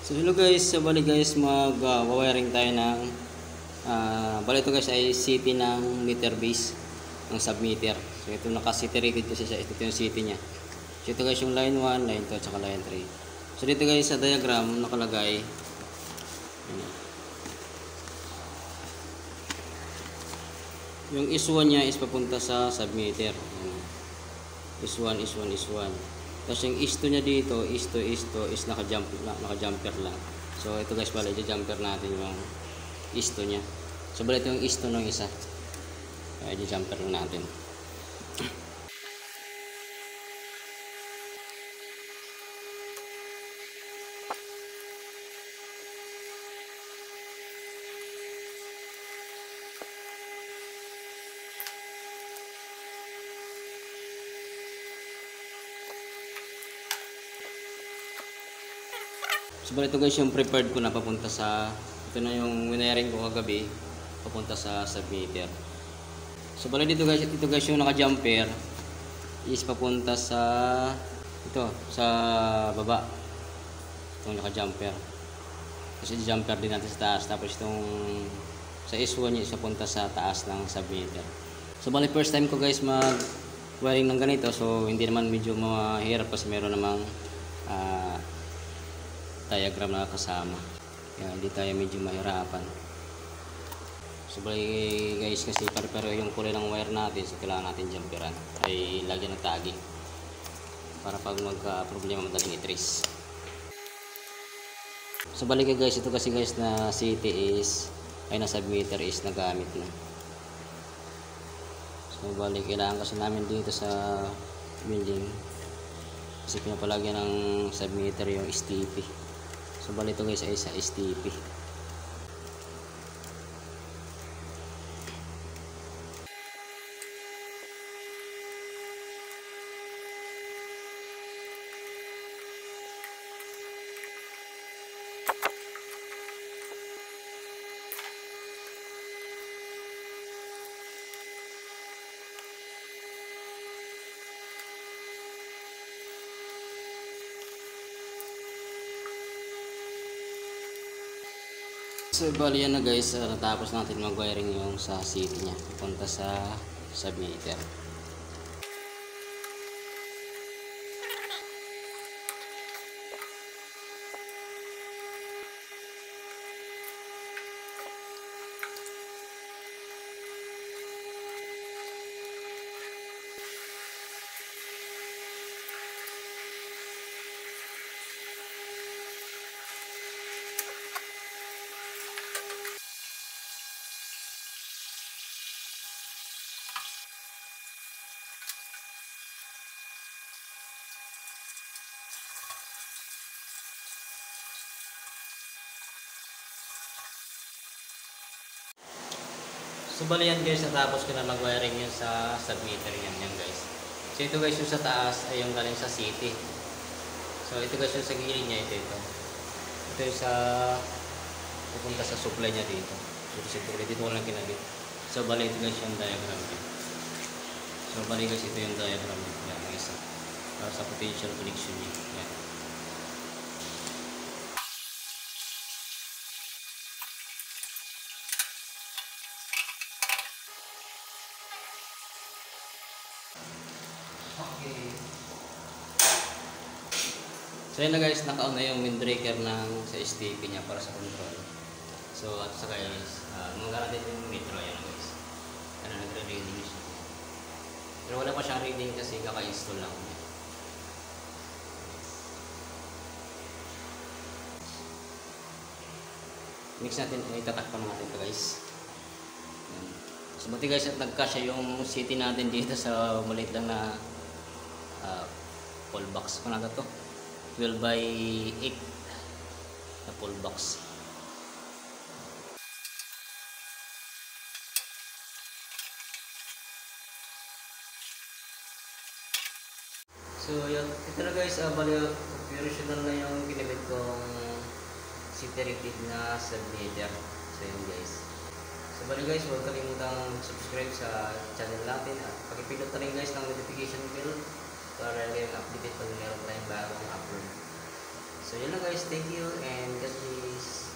So hello guys, so bali guys mag-wiring tayo ng bali ito guys ay city ng meter base ng submeter. So ito naka-city rated kasi siya, ito yung city niya. So ito guys yung line 1, line 2 at saka line 3. So dito guys sa diagram nakalagay yung is1 niya is papunta sa submeter. Is1 is1 is1. Tapos yung is2 niya dito, is2 is naka-jumper lang. So ito guys pala, i-jumper natin yung is2 niya. So bali ito yung is2 ng isa. Kaya i-jumper lang natin. So bali ito guys yung prepared ko na papunta sa, ito na yung wiring ko kagabi papunta sa submeter. So bali dito guys, ito guys yung naka-jumper is papunta sa ito sa baba. Itong naka-jumper. Kasi jumper din natin sa taas, tapos itong sa is1 niya is papunta sa taas ng submeter. So bali first time ko guys mag wiring ng ganito, so hindi naman medyo mahirap kasi meron namang diagram na kasama, kaya hindi tayo medyo mahirapan. So bali guys kasi pero yung kulay ng wire natin, so kailangan natin jumperan ay lagyan ng tagging para pag magka-problema madaling i-trace. So bali guys, ito kasi guys na city is ay na submeter is nagamit na. So bali kailangan kasi namin dito sa building kasi pinapalagyan ng submeter yung STP. So bali ito guys ay sa STP. So bali yan na guys, natapos natin mag-wiring yung sa city niya papunta sa submeter. So bali yan guys, natapos ko na mag-wiring yun sa submeter yan guys. So ito guys yung sa taas ay yung galing sa city. So ito guys yung sa gilid niya, ito. Ito yung sa pupunta sa supply niya dito. So dito ko lang kinabit. So bali ito guys yung diagram niya. So bali guys ito yung diagram niya. Yan ang isa. Para sa potential connection niya. Yan. Okay. So yun na guys, naka-on na yung windbreaker ng sa STP niya para sa control. So at saka guys, magkakaroon din yung metro yan guys. Ano nagre-reading siya. Pero wala pa siyang reading kasi kaka-install lang. Next natin, itatakpan natin ito guys. So buti guys at nagkasya yung city natin dito sa maliit lang na pull box. Kung naga to 12 by 8 na pull box. So yun, ito na guys, bali original na yung kinabit kong city rated na submeter. So yun guys. So bali guys, huwag kalimutang subscribe sa channel natin at pakipindot na rin guys ng notification bell para lagay yung update pag meron tayong bagong upload. So yun lang guys, thank you and God bless.